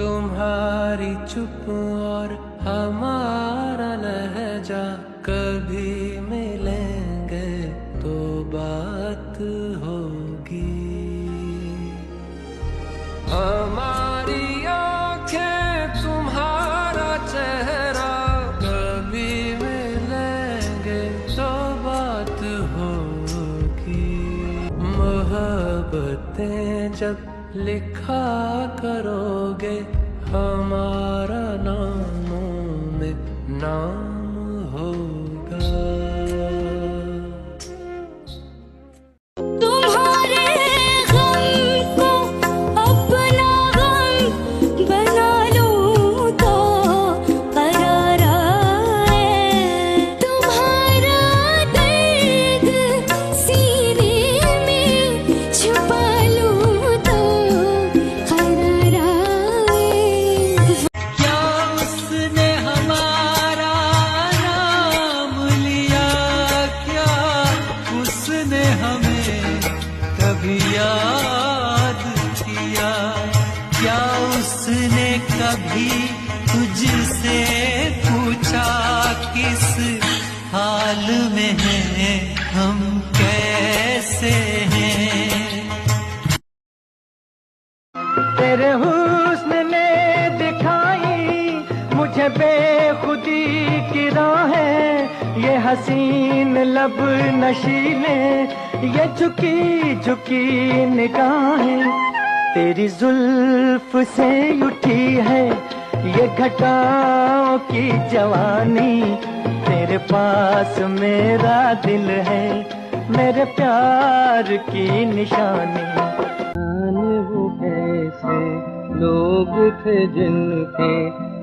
तुम्हारी चुप और हमारा लहजा कभी मिलेंगे तो बात होगी। हमारी आंखें तुम्हारा चेहरा कभी मिलेंगे तो बात होगी। मोहब्बतें जब लिखा करोगे हमारा नामों में नाम होगा। तुम्हारे गम को अपना गम बना लूं तो करार आए। तुम्हारा दर्द सीने में छुपा लूं तो करार आए। क्या उसने हमारा नाम लिया, क्या उसने हमें कभी याद किया, क्या उसने कभी तुझसे पूछा किस हाल में हैं हम कैसे हैं। तेरे हुस्न ने दिखाई मुझे बेखुदी की राहें, ये हसीन लब नशीले ये झुकी झुकी निगाहें। तेरी जुल्फ से उठी है ये घटाओं की जवानी, तेरे पास मेरा दिल है मेरे प्यार की निशानी। जाने वो कैसे लोग थे जिनके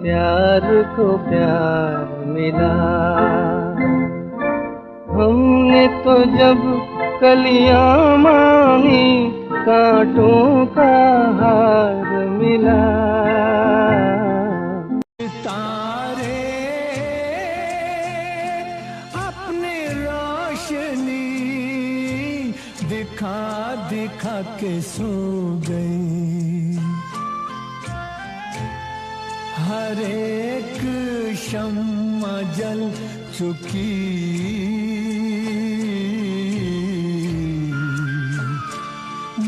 प्यार को प्यार मिला, हमने तो जब कलियां मांगी कांटों का हार मिला। तारे अपनी रोशनी दिखा दिखा के सो गई, हर एक शम्मा जल चुकी,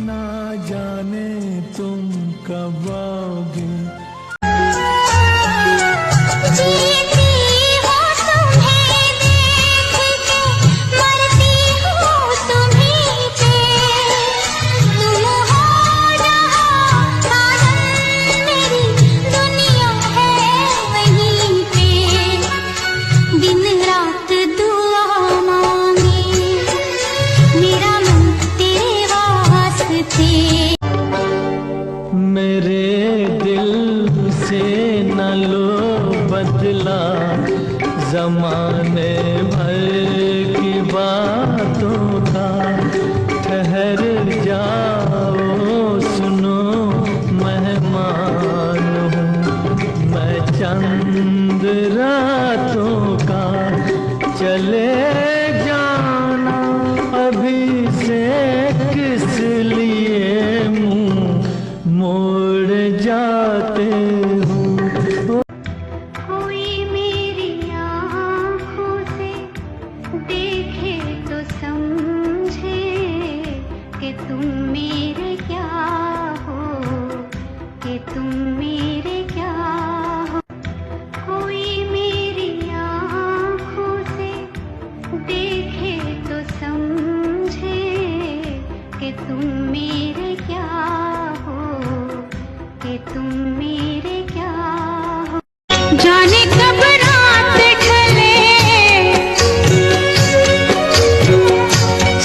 ना जाने तुम कब आओगे। जीती हूँ तुम्हें देख के, मरती हूँ तुम्हीं पे, तुम हो जहाँ साजन मेरी दुनिया है वहीं पे। दिन रात दुआ मांगे मेरा मन तेरे वास्ते। मेरे दिल से न लो बदला जमाने भर की बातों का, ठहर जाओ सुनो मेहमान हूँ मैं चंद रातों का। चले जाना अभी से किस लिए मुँह मोड़ जाते हो। कोई मेरी आँखों से देखे तो समझे कि तुम मेरे क्या हो, कि तुम मेरे क्या हो। कोई मेरी आँखों से देखे तो समझे कि तुम मेरे क्या हो, कि तुम मेरे क्या हो। जाने कब रात ढले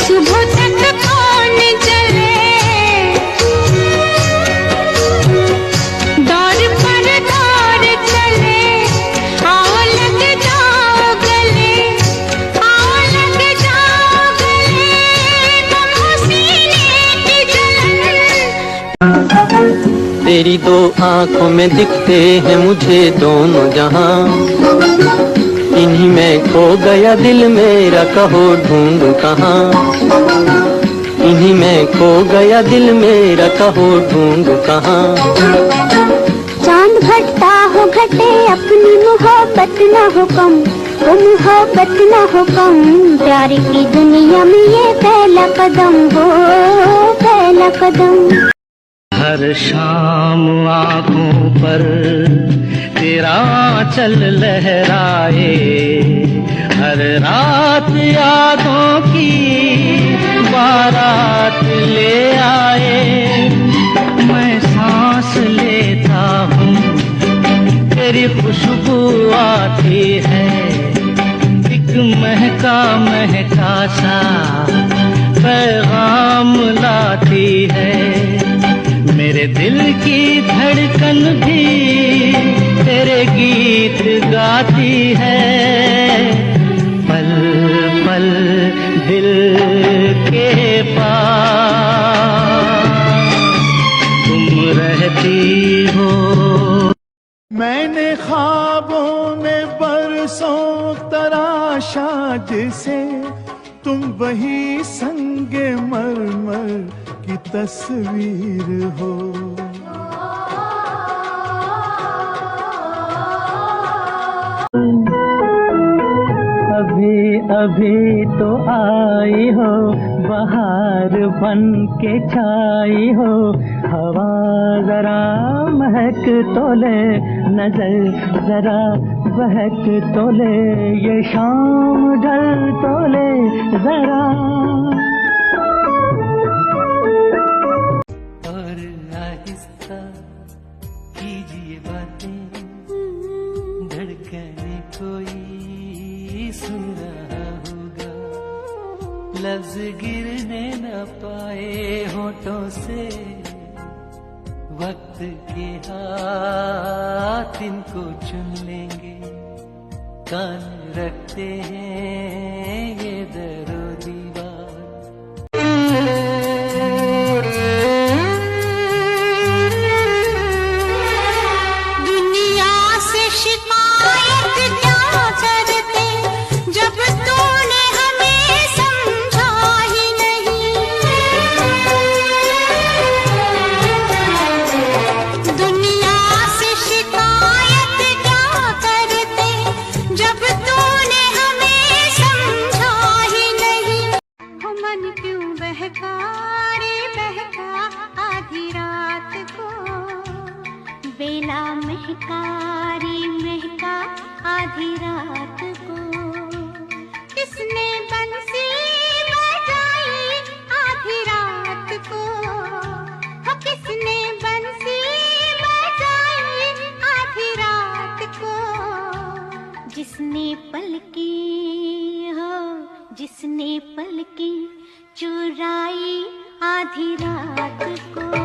सुबह तक कौन चले, दौर पर दौर चले, आओ लग जाओ गले, आओ लग जाओ गले, तुम सीने की जलन। तेरी दो आंखों में दिखते हैं मुझे दोनों जहां, इन्हीं में खो गया दिल मेरा कहो ढूंढूं कहाँ, इन्हीं में खो गया दिल मेरा कहो ढूंढूं कहाँ। मोहब्बत न हो कम, वो मोहब्बत न हो कम, प्यार की दुनिया में ये पहला कदम हो, पहला कदम। हर शाम आँखों पर तेरा चल लहराए, हर रात यादों की बारात ले आए। मैं सांस लेता हूँ तेरी खुशबू आती है, एक महका महका सा पैगाम लाती है। मेरे दिल की धड़कन भी तेरे गीत गाती है, पल पल दिल के पास तुम रहती हो। मैंने ख्वाबों में बरसों तराशा जिसे, तुम वही संगे मरमर की तस्वीर हो। अभी अभी तो आई हो, बहार बन के छाई हो, हवा जरा महक तो ले, नजर जरा बहक तो ले, ये शाम ढल तो ले जरा। और आहिस्ता कीजिए बातें, धड़कने कोई सुन रहा होगा, लफ्ज गिरने न पाए होठों से, वक्त के हाथ इनको चुन लेंगे, कान रखते हैं ये दरो दीवार। दुनिया से शिकायत क्या करते, जब तूने हमें समझा ही नहीं। दुनिया से शिकायत क्या करते, जब तूने हमें समझा ही नहीं। हो मन क्यों बहका रे बहका आधी रात को, बेला महका रे महका आधी रात को। किसने बंसी बजाई आधी रात को, हो किसने बंसी बजाई आधी रात को। जिसने पलकी हो, जिसने पलकी चुराई आधी रात को।